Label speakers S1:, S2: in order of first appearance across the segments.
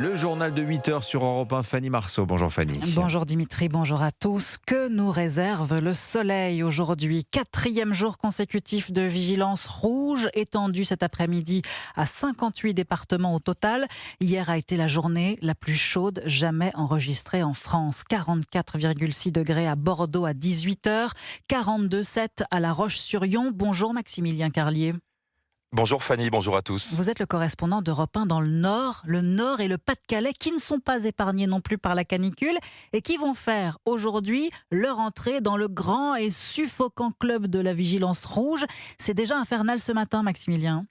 S1: Le journal de 8h sur Europe 1, Fanny Marceau. Bonjour Fanny.
S2: Bonjour Dimitri, bonjour à tous. Que nous réserve le soleil aujourd'hui? 4e jour consécutif de vigilance rouge, étendue cet après-midi à 58 départements au total. Hier a été la journée la plus chaude jamais enregistrée en France. 44,6 degrés à Bordeaux à 18h, 42,7 à La Roche-sur-Yon. Bonjour Maximilien Carlier.
S3: Bonjour Fanny, bonjour à tous.
S2: Vous êtes le correspondant d'Europe 1 dans le Nord et le Pas-de-Calais qui ne sont pas épargnés non plus par la canicule et qui vont faire aujourd'hui leur entrée dans le grand et suffocant club de la vigilance rouge. C'est déjà infernal ce matin, Maximilien.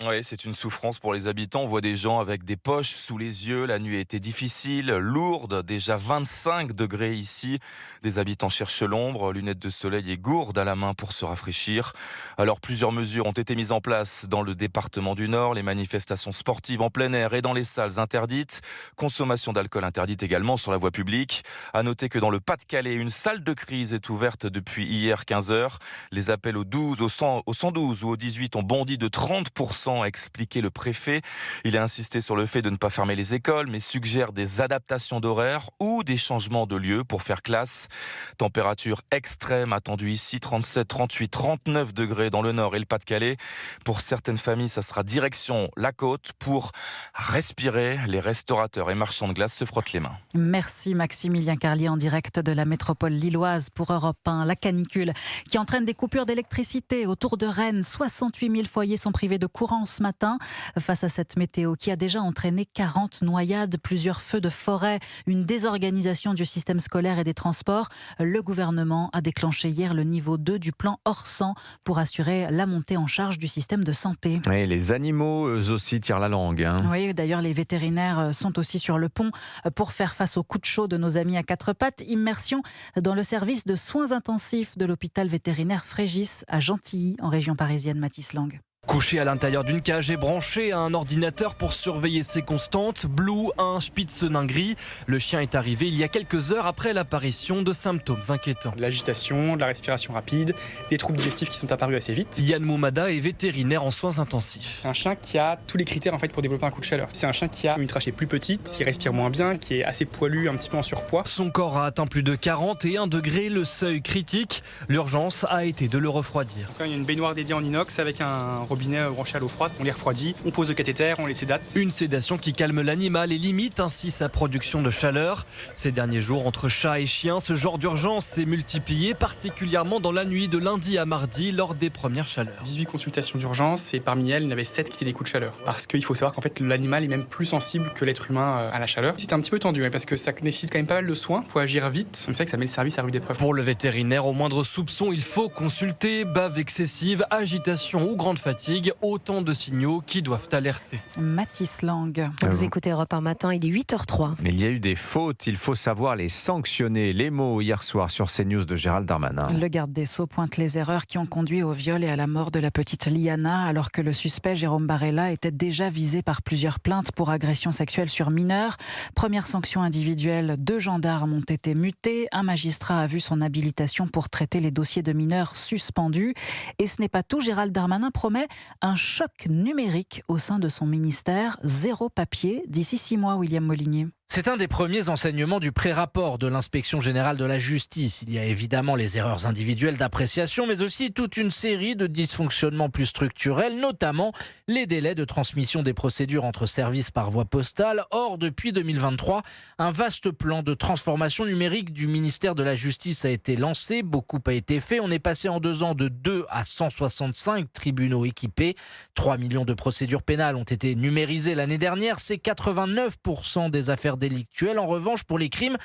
S3: Oui, c'est une souffrance pour les habitants. On voit des gens avec des poches sous les yeux. La nuit a été difficile, lourde. Déjà 25 degrés ici. Des habitants cherchent l'ombre, lunettes de soleil et gourdes à la main pour se rafraîchir. Alors plusieurs mesures ont été mises en place dans le département du Nord. Les manifestations sportives en plein air et dans les salles interdites. Consommation d'alcool interdite également sur la voie publique. À noter que dans le Pas-de-Calais, une salle de crise est ouverte depuis hier 15h. Les appels au 12, au 112 ou au 18 ont bondi de 30%. A expliqué le préfet. Il a insisté sur le fait de ne pas fermer les écoles, mais suggère des adaptations d'horaires ou des changements de lieu pour faire classe. Température extrême attendue ici, 37, 38, 39 degrés dans le Nord et le Pas-de-Calais. Pour certaines familles, ça sera direction la côte pour respirer. Les restaurateurs et marchands de glace se frottent les mains.
S2: Merci Maximilien Carlier en direct de la métropole lilloise pour Europe 1. La canicule qui entraîne des coupures d'électricité autour de Rennes. 68 000 foyers sont privés de courant ce matin. Face à cette météo qui a déjà entraîné 40 noyades, plusieurs feux de forêt, une désorganisation du système scolaire et des transports, le gouvernement a déclenché hier le niveau 2 du plan Orsan pour assurer la montée en charge du système de santé.
S1: Et les animaux, eux aussi, tirent la langue.
S2: Oui, d'ailleurs, les vétérinaires sont aussi sur le pont pour faire face aux coups de chaud de nos amis à quatre pattes. Immersion dans le service de soins intensifs de l'hôpital vétérinaire Frégis à Gentilly, en région parisienne. Mathis Lang.
S4: Couché à l'intérieur d'une cage et branché à un ordinateur pour surveiller ses constantes, Blue, un spitzenin gris. Le chien est arrivé il y a quelques heures après l'apparition de symptômes inquiétants.
S5: De l'agitation, de la respiration rapide, des troubles digestifs qui sont apparus assez vite.
S4: Yann Moumada est vétérinaire en soins intensifs.
S5: C'est un chien qui a tous les critères pour développer un coup de chaleur. C'est un chien qui a une trachée plus petite, qui respire moins bien, qui est assez poilu, un petit peu en surpoids.
S4: Son corps a atteint plus de 41 degrés, le seuil critique. L'urgence a été de le refroidir.
S5: Il y a une baignoire dédiée en inox avec un robinet branché à l'eau froide. On les refroidit, on pose le cathéter, on les sédate.
S4: Une sédation qui calme l'animal et limite ainsi sa production de chaleur. Ces derniers jours, entre chats et chiens, ce genre d'urgence s'est multiplié, particulièrement dans la nuit de lundi à mardi lors des premières chaleurs.
S5: 18 consultations d'urgence et parmi elles, il y en avait 7 qui étaient des coups de chaleur. Parce qu'il faut savoir qu'en fait, l'animal est même plus sensible que l'être humain à la chaleur. C'était un petit peu tendu parce que ça nécessite quand même pas mal de soins. Il faut agir vite. C'est ça que ça met le service à rude épreuve.
S4: Pour le vétérinaire, au moindre soupçon, il faut consulter. Bave excessive, agitation ou grande fatigue, autant de signaux qui doivent alerter.
S2: Mathis Lang.
S6: Vous écoutez Europe 1 matin, il est 8h03.
S1: Mais il y a eu des fautes, il faut savoir les sanctionner. Les mots hier soir sur CNews de Gérald Darmanin.
S2: Le garde des Sceaux pointe les erreurs qui ont conduit au viol et à la mort de la petite Liana, alors que le suspect Jérôme Barella était déjà visé par plusieurs plaintes pour agression sexuelle sur mineurs. Première sanction individuelle, 2 gendarmes ont été mutés. Un magistrat a vu son habilitation pour traiter les dossiers de mineurs suspendus. Et ce n'est pas tout, Gérald Darmanin promet un choc numérique au sein de son ministère. 0 papier d'ici 6 mois, William Molinier.
S7: C'est un des premiers enseignements du pré-rapport de l'Inspection générale de la justice. Il y a évidemment les erreurs individuelles d'appréciation, mais aussi toute une série de dysfonctionnements plus structurels, notamment les délais de transmission des procédures entre services par voie postale. Or, depuis 2023, un vaste plan de transformation numérique du ministère de la Justice a été lancé. Beaucoup a été fait. On est passé en 2 ans de 2 à 165 tribunaux équipés. 3 millions de procédures pénales ont été numérisées l'année dernière. C'est 89% des affaires délictuelles. En revanche, pour les crimes,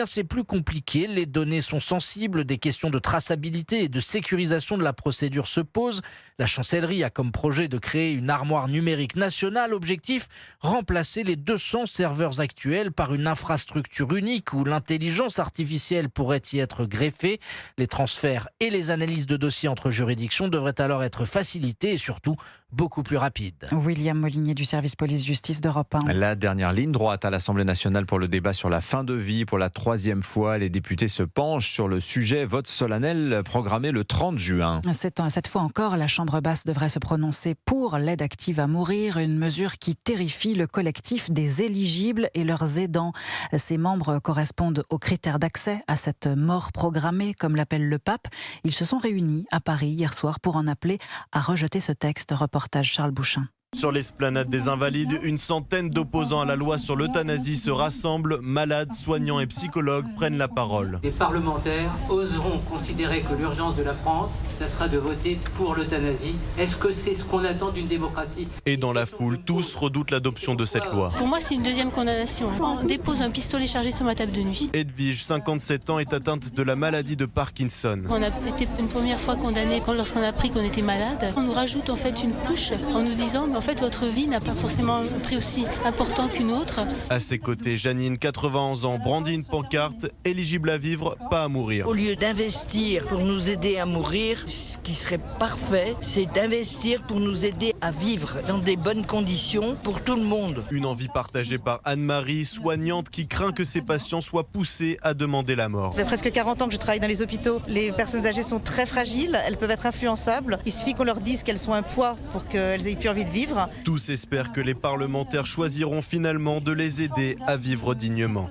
S7: c'est plus compliqué. Les données sont sensibles, des questions de traçabilité et de sécurisation de la procédure se posent. La chancellerie a comme projet de créer une armoire numérique nationale. Objectif, remplacer les 200 serveurs actuels par une infrastructure unique où l'intelligence artificielle pourrait y être greffée. Les transferts et les analyses de dossiers entre juridictions devraient alors être facilités et surtout beaucoup plus rapide.
S2: William Molinier du service police-justice d'Europe 1.
S1: La dernière ligne droite à l'Assemblée nationale pour le débat sur la fin de vie. Pour la 3e fois, les députés se penchent sur le sujet. Vote solennel programmé le 30 juin.
S2: Cette fois encore, la Chambre basse devrait se prononcer pour l'aide active à mourir, une mesure qui terrifie le collectif des éligibles et leurs aidants. Ces membres correspondent aux critères d'accès à cette mort programmée, comme l'appelle le pape. Ils se sont réunis à Paris hier soir pour en appeler à rejeter ce texte. Reportage Charles Bouchin.
S8: Sur l'esplanade des Invalides, une centaine d'opposants à la loi sur l'euthanasie se rassemblent. Malades, soignants et psychologues prennent la parole.
S9: Des parlementaires oseront considérer que l'urgence de la France, ça sera de voter pour l'euthanasie. Est-ce que c'est ce qu'on attend d'une démocratie ?
S8: Et dans la foule, tous redoutent l'adoption de cette loi.
S10: Pour moi, c'est une deuxième condamnation. On dépose un pistolet chargé sur ma table de nuit.
S8: Edwige, 57 ans, est atteinte de la maladie de Parkinson.
S10: On a été une première fois condamné lorsqu'on a appris qu'on était malade. On nous rajoute en fait une couche en nous disant en fait, votre vie n'a pas forcément un prix aussi important qu'une autre.
S8: À ses côtés, Janine, 91 ans, brandit une pancarte, éligible à vivre, pas à mourir.
S11: Au lieu d'investir pour nous aider à mourir, ce qui serait parfait, c'est d'investir pour nous aider à vivre dans des bonnes conditions pour tout le monde.
S8: Une envie partagée par Anne-Marie, soignante, qui craint que ses patients soient poussés à demander la mort.
S12: Ça fait presque 40 ans que je travaille dans les hôpitaux. Les personnes âgées sont très fragiles, elles peuvent être influençables. Il suffit qu'on leur dise qu'elles sont un poids pour qu'elles aient plus envie de vivre.
S8: Tous espèrent que les parlementaires choisiront finalement de les aider à vivre dignement.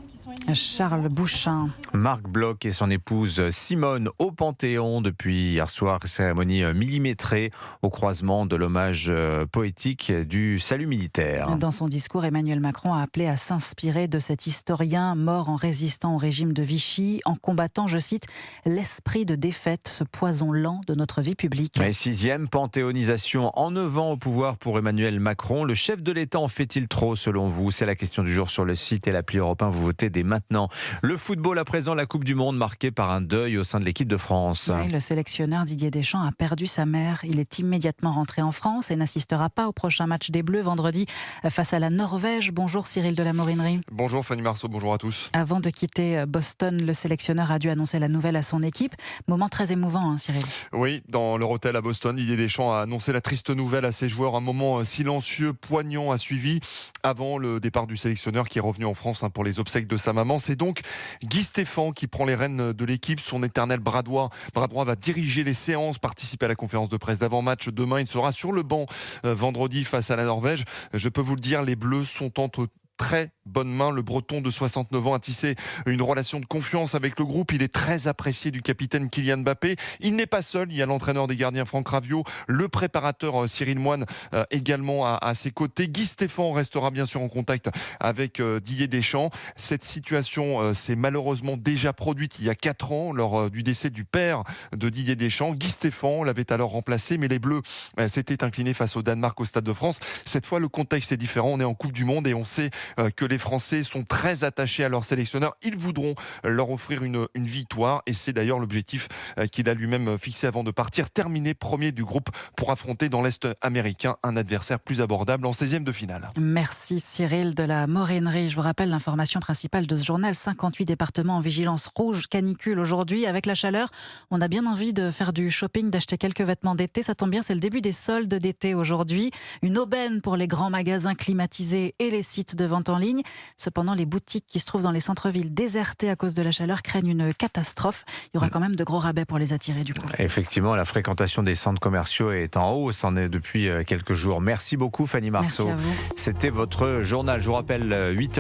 S2: Charles Bouchin.
S1: Marc Bloch et son épouse Simone au Panthéon depuis hier soir, cérémonie millimétrée au croisement de l'hommage poétique du salut militaire.
S2: Dans son discours, Emmanuel Macron a appelé à s'inspirer de cet historien mort en résistant au régime de Vichy, en combattant, je cite, l'esprit de défaite, ce poison lent de notre vie publique.
S1: Et 6e panthéonisation en 9 ans au pouvoir pour Emmanuel Macron. Le chef de l'État en fait-il trop selon vous ? C'est la question du jour sur le site et l'appli Europe 1. Vous votez dès maintenant. Le football à présent, la Coupe du Monde marquée par un deuil au sein de l'équipe de France.
S2: Oui, le sélectionneur Didier Deschamps a perdu sa mère. Il est immédiatement rentré en France et n'assistera pas au prochain match des Bleus vendredi face à la Norvège. Bonjour Cyril de la Morinerie.
S13: Bonjour Fanny Marceau, bonjour à tous.
S2: Avant de quitter Boston, le sélectionneur a dû annoncer la nouvelle à son équipe. Moment très émouvant, hein, Cyril.
S13: Oui, dans leur hôtel à Boston, Didier Deschamps a annoncé la triste nouvelle à ses joueurs. Un moment silencieux, poignant a suivi avant le départ du sélectionneur qui est revenu en France pour les obsèques de sa maman. C'est donc Guy Stéphane qui prend les rênes de l'équipe. Son éternel bras droit va diriger les séances, participer à la conférence de presse d'avant-match. Demain, il sera sur le banc vendredi face à la Norvège. Je peux vous le dire, les Bleus sont entre très bonne main. Le Breton de 69 ans a tissé une relation de confiance avec le groupe. Il est très apprécié du capitaine Kylian Mbappé. Il n'est pas seul. Il y a l'entraîneur des gardiens Franck Raviot, le préparateur Cyril Moine également à ses côtés. Guy Stéphane restera bien sûr en contact avec Didier Deschamps. Cette situation s'est malheureusement déjà produite il y a 4 ans lors du décès du père de Didier Deschamps. Guy Stéphane l'avait alors remplacé, mais les Bleus s'étaient inclinés face au Danemark au Stade de France. Cette fois, le contexte est différent. On est en Coupe du Monde et on sait que les Français sont très attachés à leur sélectionneur. Ils voudront leur offrir une victoire et c'est d'ailleurs l'objectif qu'il a lui-même fixé avant de partir. Terminer premier du groupe pour affronter dans l'Est américain un adversaire plus abordable en 16e de finale.
S2: Merci Cyril de la Morinerie. Je vous rappelle l'information principale de ce journal. 58 départements en vigilance rouge canicule aujourd'hui. Avec la chaleur, on a bien envie de faire du shopping, d'acheter quelques vêtements d'été. Ça tombe bien, c'est le début des soldes d'été aujourd'hui. Une aubaine pour les grands magasins climatisés et les sites de vente en ligne. Cependant, les boutiques qui se trouvent dans les centres-villes désertés à cause de la chaleur craignent une catastrophe. Il y aura quand même de gros rabais pour les attirer du coup.
S1: Effectivement, la fréquentation des centres commerciaux est en hausse, en est depuis quelques jours. Merci beaucoup Fanny Marceau.
S2: Merci à vous.
S1: C'était votre journal. Je vous rappelle 8h.